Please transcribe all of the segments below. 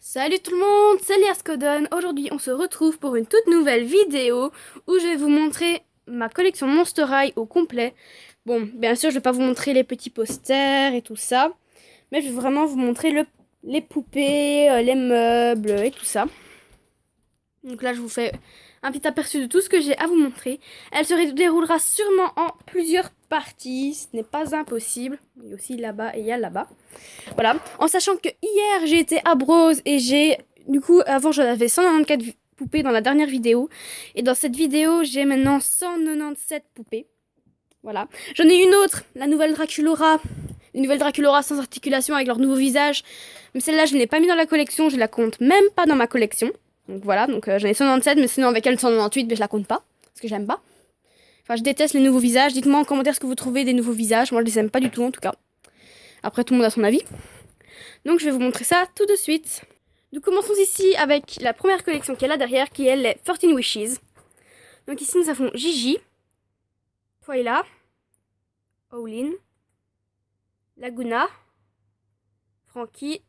Salut tout le monde, c'est Léa Scoden. Aujourd'hui, on se retrouve pour une toute nouvelle vidéo où je vais vous montrer ma collection Monster High au complet. Bon, bien sûr, je vais pas vous montrer les petits posters et tout ça, mais je vais vraiment vous montrer les poupées, les meubles et tout ça. Donc là, je vous fais un petit aperçu de tout ce que j'ai à vous montrer. Elle se déroulera sûrement en plusieurs parties, ce n'est pas impossible. Il y a aussi là-bas et il y a là-bas. Voilà, en sachant que hier j'ai été à Brose et du coup, avant j'avais 194 poupées dans la dernière vidéo. Et dans cette vidéo, j'ai maintenant 197 poupées. Voilà. J'en ai une autre, la nouvelle Draculora. Une nouvelle Draculora sans articulation avec leur nouveau visage. Mais celle-là, je ne l'ai pas mis dans la collection, je la compte même pas dans ma collection. Donc voilà, donc j'en ai 197, mais sinon avec elle 198, mais je la compte pas. Parce que j'aime pas. Enfin, je déteste les nouveaux visages. Dites-moi en commentaire ce que vous trouvez des nouveaux visages. Moi, je les aime pas du tout en tout cas. Après, tout le monde a son avis. Donc je vais vous montrer ça tout de suite. Nous commençons ici avec la première collection qui est là derrière, qui est les 13 Wishes. Donc ici nous avons Gigi, Twyla, Owlin, Laguna, Frankie,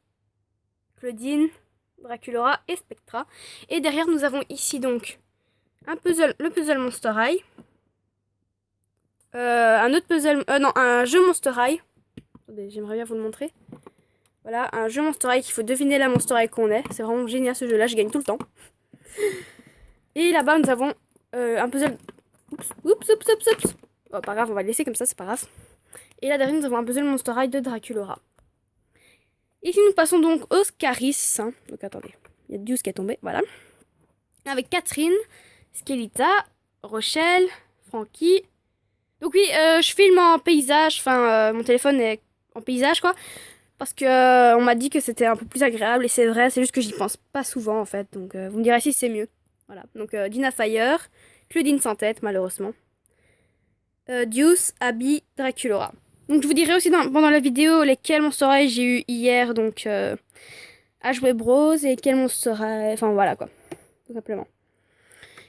Claudine, Draculora et Spectra. Et derrière nous avons ici donc un puzzle, le puzzle Monster High. Un autre puzzle, non, un jeu Monster High. Attendez, j'aimerais bien vous le montrer. Voilà, un jeu Monster High qu'il faut deviner la Monster High qu'on est. C'est vraiment génial ce jeu-là, je gagne tout le temps. Et là-bas, nous avons un puzzle. Oups. Oh, pas grave, on va le laisser comme ça, c'est pas grave. Et là derrière, nous avons un puzzle Monster High de Draculora. Ici, nous passons donc au Scaris. Donc attendez, il y a Deuce qui est tombé, voilà. Avec Catherine, Skelita, Rochelle, Frankie. Donc oui, je filme en paysage, enfin, mon téléphone est en paysage, quoi. Parce que on m'a dit que c'était un peu plus agréable, et c'est vrai, c'est juste que j'y pense pas souvent, en fait. Donc vous me direz si c'est mieux. Voilà, donc Dina Fire, Claudine sans tête, malheureusement. Deuce, Abby, Draculora. Donc je vous dirai aussi pendant la vidéo lesquels Monster High j'ai eu hier, donc à jouer Bros et quel Monster High, enfin voilà quoi, tout simplement.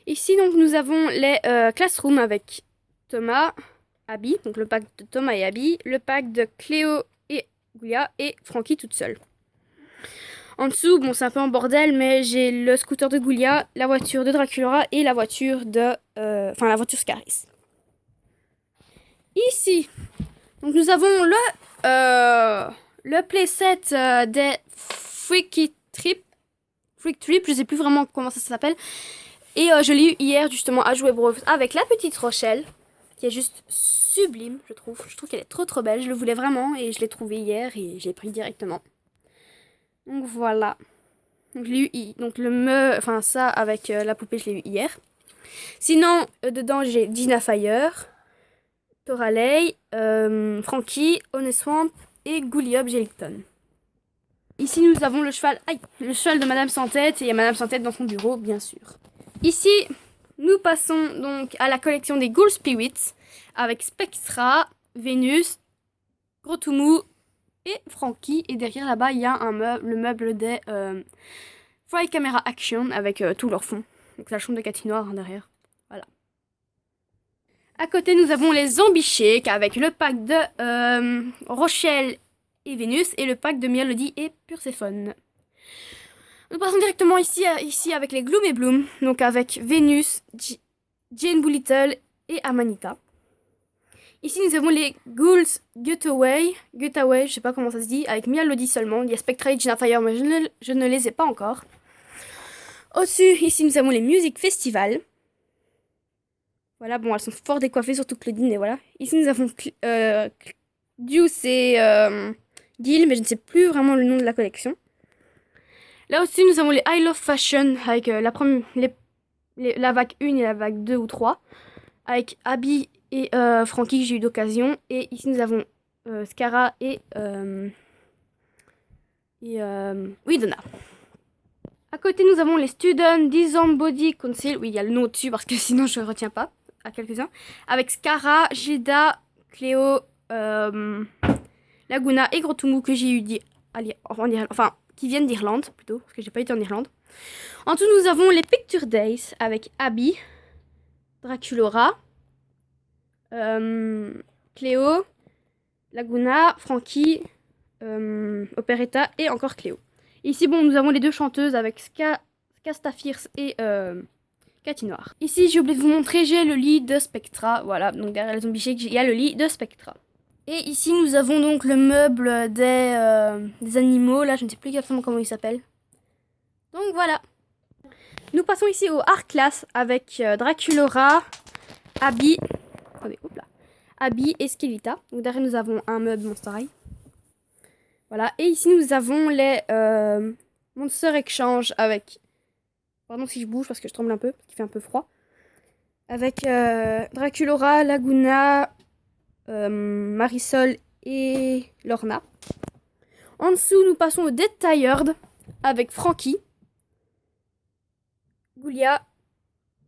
Ici donc nous avons les Classroom avec Thomas, Abby, donc le pack de Thomas et Abby, le pack de Cléo et Goulia et Frankie toute seule. En dessous, bon c'est un peu en bordel, mais j'ai le scooter de Goulia, la voiture de Draculora et la voiture de, enfin la voiture Scaris. Ici, donc nous avons le playset des Freak Trip, je sais plus vraiment comment ça s'appelle. Et je l'ai eu hier justement à jouer Bros avec la petite Rochelle, qui est juste sublime, je trouve. Je trouve qu'elle est trop belle, je le voulais vraiment et je l'ai trouvé hier et je l'ai pris directement. Donc voilà. Donc je l'ai eu donc enfin ça avec la poupée, je l'ai eu hier. Sinon, dedans j'ai Dina Fire, Toralei, Frankie, Oneswamp et Gooliob Jellicton. Ici nous avons le cheval de Madame Sans Tête et il y a Madame Sans Tête dans son bureau bien sûr. Ici nous passons donc à la collection des Ghoul Spirits avec Spectra, Vénus, Grotumou et Frankie. Et derrière là-bas il y a le meuble des Fly Camera Action avec tout leur fond. Donc la chambre de Cathy Noire derrière. Voilà. À côté, nous avons les Zombie Shake avec le pack de Rochelle et Vénus et le pack de Melody et Perséphone. Nous passons directement ici avec les Gloom et Bloom, donc avec Vénus, Jane Boolittle et Amanita. Ici, nous avons les Ghouls Getaway, je sais pas comment ça se dit, avec Melody seulement. Il y a Spectra et Gina Fire, mais je ne les ai pas encore. Au-dessus, ici, nous avons les Music Festival. Voilà, bon, elles sont fort décoiffées, surtout Claudine, et voilà. Ici, nous avons Deuce et Gil, mais je ne sais plus vraiment le nom de la collection. Là aussi, nous avons les I Love Fashion, avec la vague 1 et la vague 2 ou 3, avec Abby et Frankie, que j'ai eu d'occasion. Et ici, nous avons Scara et oui, Donna. À côté, nous avons les Student Disarm Body Council. Oui, il y a le nom au-dessus parce que sinon je ne retiens pas. À quelques-uns. Avec Scara, Gilda, Cléo, Laguna et Grotumou que j'ai eu qui viennent d'Irlande plutôt, parce que j'ai pas été en Irlande. En dessous, nous avons les Picture Days avec Abby, Draculora, Cléo, Laguna, Frankie, Operetta et encore Cléo. Ici, bon, nous avons les deux chanteuses avec Casta Fierce et Cathy Noir. Ici, j'ai oublié de vous montrer, j'ai le lit de Spectra. Voilà, donc derrière les zombies shake, il y a le lit de Spectra. Et ici, nous avons donc le meuble des animaux. Là, je ne sais plus exactement comment il s'appelle. Donc voilà. Nous passons ici au art class avec Draculaura, Abby. Attendez, hop là. Abby et Skelita. Donc derrière, nous avons un meuble Monster High. Voilà. Et ici, nous avons les Monster Exchange avec... Pardon si je bouge parce que je tremble un peu, parce qu'il fait un peu froid. Avec Draculaura, Laguna, Marisol et Lorna. En dessous, nous passons au Dead Tired avec Frankie, Goulia,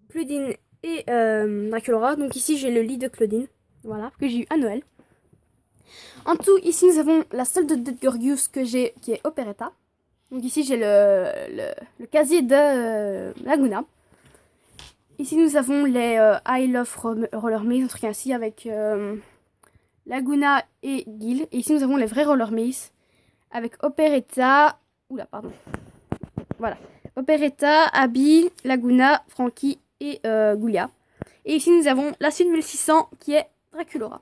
Claudine et Draculaura. Donc ici, j'ai le lit de Claudine. Voilà, que j'ai eu à Noël. En tout, ici, nous avons la seule de Dead Gorgeous que j'ai, qui est Operetta. Donc ici, j'ai le casier de Laguna. Ici, nous avons les I Love Roller Maze, un truc ainsi, avec Laguna et Gil. Et ici, nous avons les vrais Roller Maze, avec Operetta... Oula, pardon. Voilà. Operetta, Abby, Laguna, Frankie et Goulia. Et ici, nous avons la suite 1600, qui est Draculaura.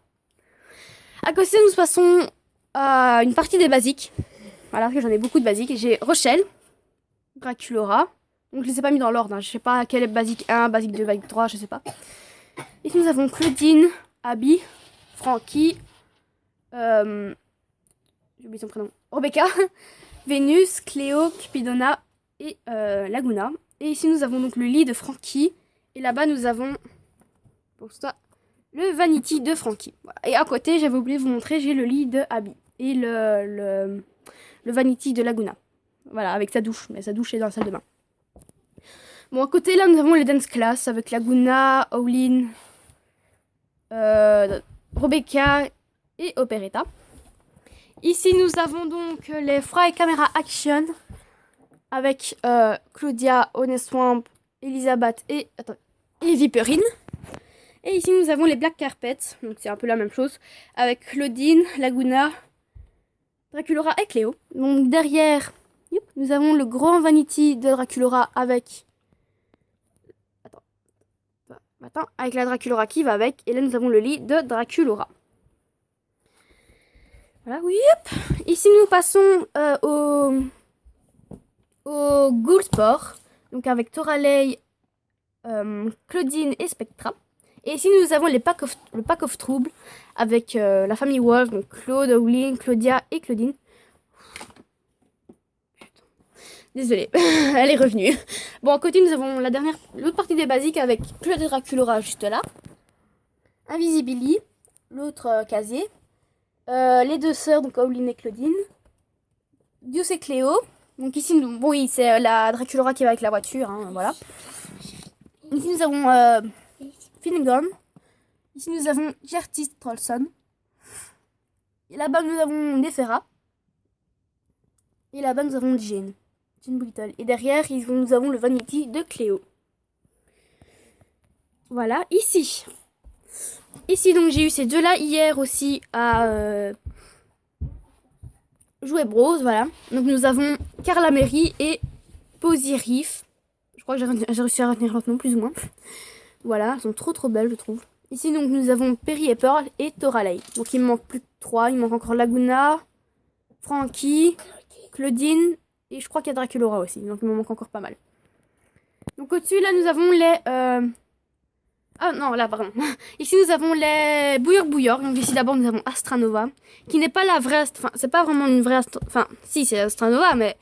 À côté, nous passons à une partie des basiques. Voilà, parce que j'en ai beaucoup de basiques. J'ai Rochelle, Draculaura. Donc je les ai pas mis dans l'ordre. Hein. Je sais pas quel est basique 1, basique 2, basique 3, je sais pas. Ici nous avons Claudine, Abby, Frankie, j'ai oublié son prénom, Rebecca, Vénus, Cléo, Cupidona et Laguna. Et ici nous avons donc le lit de Frankie. Et là-bas nous avons pour ça, le Vanity de Frankie. Voilà. Et à côté, j'avais oublié de vous montrer, j'ai le lit de Abby. Et le Vanity de Laguna. Voilà, avec sa douche. Mais sa douche est dans la salle de bain. Bon, à côté, là, nous avons les dance class avec Laguna, Owlin, Rebecca et Operetta. Ici, nous avons donc les Fry Camera Action avec Claudia, Honest Swamp, Elisabeth et Viperine. Et ici, nous avons les Black Carpets, donc c'est un peu la même chose, avec Claudine, Laguna, Draculaura et Cléo. Donc derrière, nous avons le grand Vanity de Draculaura avec... avec la Draculaura qui va avec. Et là, nous avons le lit de Draculaura. Voilà, oui. Ici, nous passons au Ghoul Sport. Donc avec Toralei, Claudine et Spectra. Et ici, nous avons le Pack of Trouble avec la famille Wolf, donc Claude, Owlin, Claudia et Claudine. Désolée, elle est revenue. Bon, à côté, nous avons l'autre partie des basiques avec Claude et Draculaura juste là. Invisibility, l'autre casier. Les deux sœurs, donc Owlin et Claudine. Dios et Cléo. Donc ici, bon, oui, c'est la Draculaura qui va avec la voiture, hein, voilà. Ici, nous avons Finnegan. Ici, nous avons Gertis Trollson. Et là-bas, nous avons Nefera. Et là-bas, nous avons Jane Brittle. Et derrière, nous avons le Vanity de Cléo. Voilà, ici. Ici, donc, j'ai eu ces deux-là hier aussi à Jouer Bros. Voilà. Donc, nous avons Carla Mary et Posy Reef. Je crois que j'ai réussi à retenir leur nom, plus ou moins. Voilà, elles sont trop belles, je trouve. Ici, donc, nous avons Perry et Pearl et Toralei. Donc, il me manque plus que 3. Il me manque encore Laguna, Frankie, Claudine. Et je crois qu'il y a Draculaura aussi, donc il me manque encore pas mal. Donc au-dessus, là, nous avons les... Ah non, là, pardon. Ici, nous avons les Bouilleur. Donc ici, d'abord, nous avons Astranova, qui n'est pas la vraie... Enfin, c'est pas vraiment une vraie... Enfin, si, c'est Astranova, mais...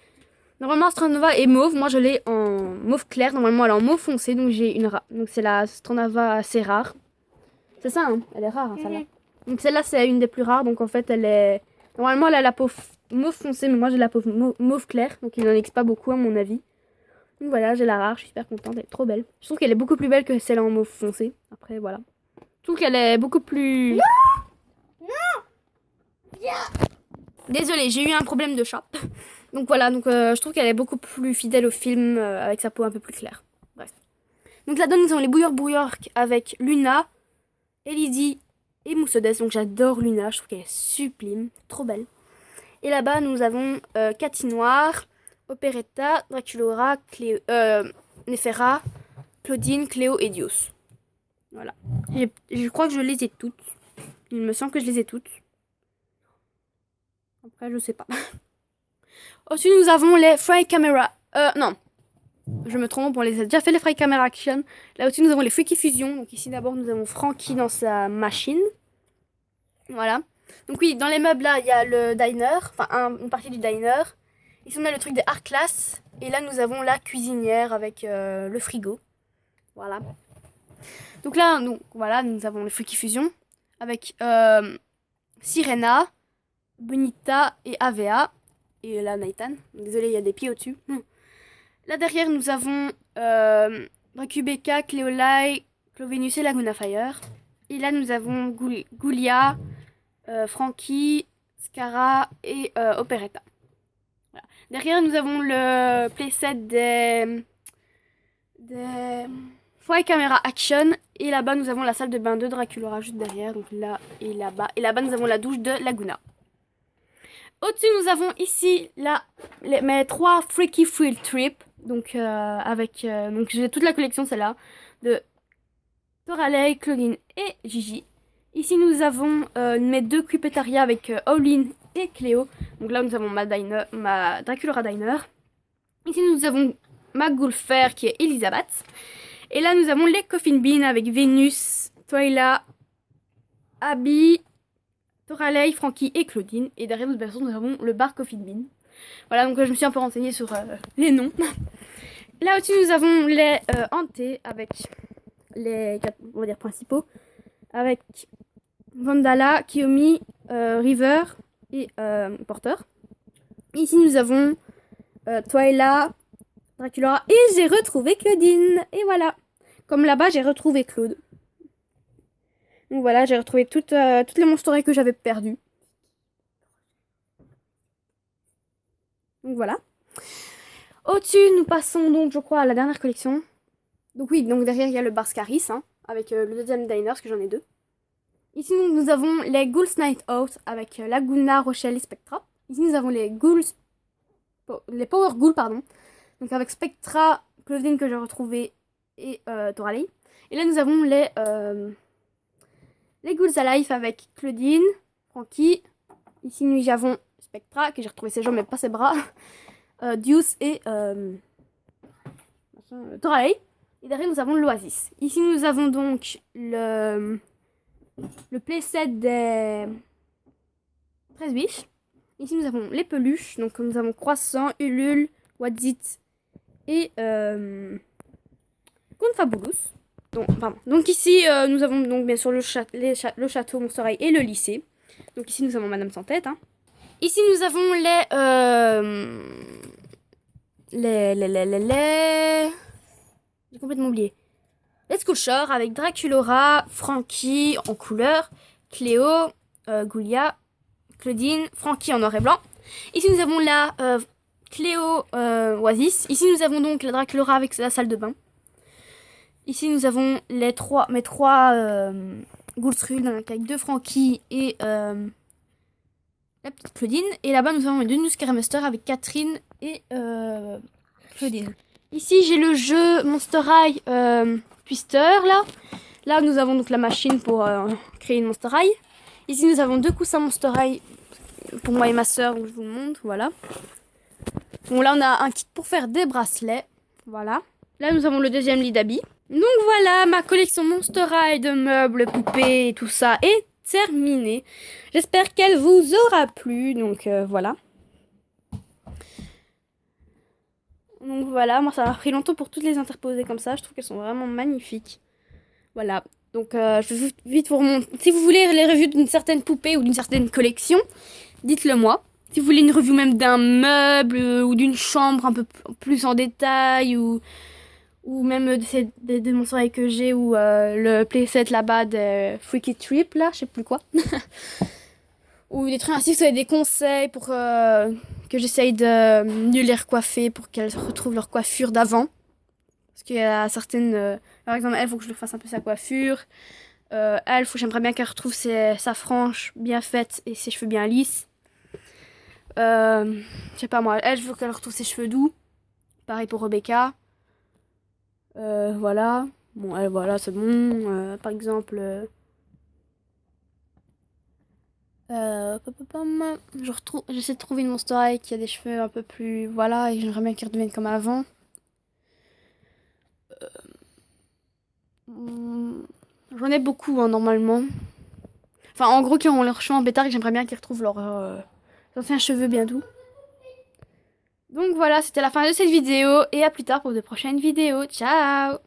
Normalement, Astranova est mauve. Moi, je l'ai en mauve clair. Normalement, elle est en mauve foncé, donc j'ai une rare. Donc c'est la Astranova assez rare. C'est ça, hein. Elle est rare, hein, celle-là. Donc celle-là, c'est une des plus rares. Donc en fait, elle est... Normalement, elle a la peau mauve foncé, mais moi j'ai la peau mauve clair, donc il n'en existe pas beaucoup à mon avis. Donc voilà, j'ai la rare, je suis super contente, elle est trop belle. Je trouve qu'elle est beaucoup plus belle que celle en mauve foncé. Après voilà. Je trouve qu'elle est beaucoup plus... Non. Désolée, j'ai eu un problème de chat. Donc voilà, donc je trouve qu'elle est beaucoup plus fidèle au film avec sa peau un peu plus claire. Bref. Donc là-dedans, nous avons les Bouilleur avec Luna, Elodie et Moussedes. Donc j'adore Luna, je trouve qu'elle est sublime, trop belle. Et là-bas, nous avons Cathy Noir, Operetta, Draculaura, Nefera, Claudine, Cléo et Dios. Voilà. Je crois que je les ai toutes. Il me semble que je les ai toutes. Après, je sais pas. Ensuite, nous avons les Fry Camera. Non. Je me trompe, on les a déjà fait les Fry Camera Action. Là au-dessus, nous avons les Freaky Fusion. Donc ici, d'abord, nous avons Frankie dans sa machine. Voilà. Donc oui, dans les meubles, là, il y a le diner. Enfin, une partie du diner. Ici, on a le truc des art class. Et là, nous avons la cuisinière avec le frigo. Voilà. Donc là, voilà, nous avons les Freaky Fusion. Avec Sirena, Bonita et Avea. Et là, Nathan. Désolé, il y a des pieds au-dessus. Là, derrière, nous avons Dracubeka, Cléolai, Clovenus et Laguna Fire. Et là, nous avons Goulia, Frankie, Scara et Operetta. Voilà. Derrière, nous avons le playset des Fry Camera Action. Et là-bas, nous avons la salle de bain de Draculaura juste derrière. Donc là et là-bas. Et là-bas, nous avons la douche de Laguna. Au-dessus, nous avons ici mes 3 Freaky Field Trip. Donc, donc j'ai toute la collection, celle-là, de Toralei, Claudine et Gigi. Ici, nous avons mes 2 Creepetaria avec Pauline et Cléo. Donc là, nous avons ma Draculaura Diner. Ici, nous avons ma Goulfer qui est Elisabeth. Et là, nous avons les Coffin Bean avec Vénus, Twyla, Abby, Toralei, Frankie et Claudine. Et derrière notre personne, nous avons le bar Coffin Bean. Voilà, donc je me suis un peu renseignée sur les noms. Là au-dessus, nous avons les hantés avec les 4, on va dire, principaux. Avec Vandala, Kiyomi, River et Porter. Ici, nous avons Twyla, Draculaura et j'ai retrouvé Claudine. Et voilà. Comme là-bas, j'ai retrouvé Claude. Donc voilà, j'ai retrouvé toutes les monsterets que j'avais perdues. Donc voilà. Au-dessus, nous passons donc, je crois, à la dernière collection. Donc oui, donc derrière, il y a le bar Scaris, hein, avec le deuxième diner, parce que j'en ai 2. Ici, nous avons les Ghouls Night Out, avec Laguna, Rochelle et Spectra. Ici, nous avons les Power Ghouls, pardon. Donc avec Spectra, Claudine que j'ai retrouvé, et Toralei. Et là, nous avons les Ghouls Alive avec Claudine, Frankie. Ici, nous avons Spectra, que j'ai retrouvé ses jambes mais pas ses bras. Deuce et Toralei. Et derrière, nous avons l'Oasis. Ici, nous avons donc le playset des 13 biches. Ici, nous avons les peluches. Donc, nous avons Croissant, Ulule, Wadzit et Confabulous. Donc ici, nous avons donc bien sûr le château Monster High et le lycée. Donc ici, nous avons Madame Sans Tête. Hein. Ici, nous avons j'ai complètement oublié. Les Sculptures avec Draculaura, Frankie en couleur, Cléo, Goulia, Claudine, Frankie en noir et blanc. Ici, nous avons la Cléo Oasis. Ici, nous avons donc la Draculaura avec la salle de bain. Ici, nous avons mes 3 Ghoulstrul, avec 2 Frankie et la petite Claudine. Et là-bas, nous avons les 2 News Master avec Catherine et Claudine. Ici, j'ai le jeu Monster High Twister, là. Là, nous avons donc la machine pour créer une Monster High. Ici, nous avons 2 coussins Monster High pour moi et ma soeur, donc je vous le montre, voilà. Bon, là, on a un kit pour faire des bracelets, voilà. Là, nous avons le deuxième lit d'habits. Donc voilà, ma collection Monster High de meubles, poupées et tout ça est terminée. J'espère qu'elle vous aura plu, donc voilà. Donc voilà, moi ça m'a pris longtemps pour toutes les interposer comme ça. Je trouve qu'elles sont vraiment magnifiques. Voilà, donc je vais vite vous remonter. Si vous voulez les revues d'une certaine poupée ou d'une certaine collection, dites-le moi. Si vous voulez une revue même d'un meuble ou d'une chambre un peu plus en détail ou même de mon soirée que j'ai ou le playset là-bas de Freaky Trip, là, je sais plus quoi. Ou des trucs ainsi, vous avez des conseils pour que j'essaye de mieux les recoiffer pour qu'elles retrouvent leur coiffure d'avant. Parce qu'il y a certaines... par exemple, elle, il faut que je lui fasse un peu sa coiffure. J'aimerais bien qu'elle retrouve sa frange bien faite et ses cheveux bien lisses. Je sais pas moi, elle, je veux qu'elle retrouve ses cheveux doux. Pareil pour Rebecca. Voilà. Bon, elle, voilà, c'est bon. Par exemple... j'essaie de trouver une Monster High qui a des cheveux un peu plus... Voilà, et j'aimerais bien qu'ils redeviennent comme avant. Hmm, J'en ai beaucoup, hein, normalement. Enfin, en gros, qui ont leurs cheveux en pétard, et j'aimerais bien qu'ils retrouvent leurs anciens cheveux bien doux. Donc voilà, c'était la fin de cette vidéo, et à plus tard pour de prochaines vidéos. Ciao!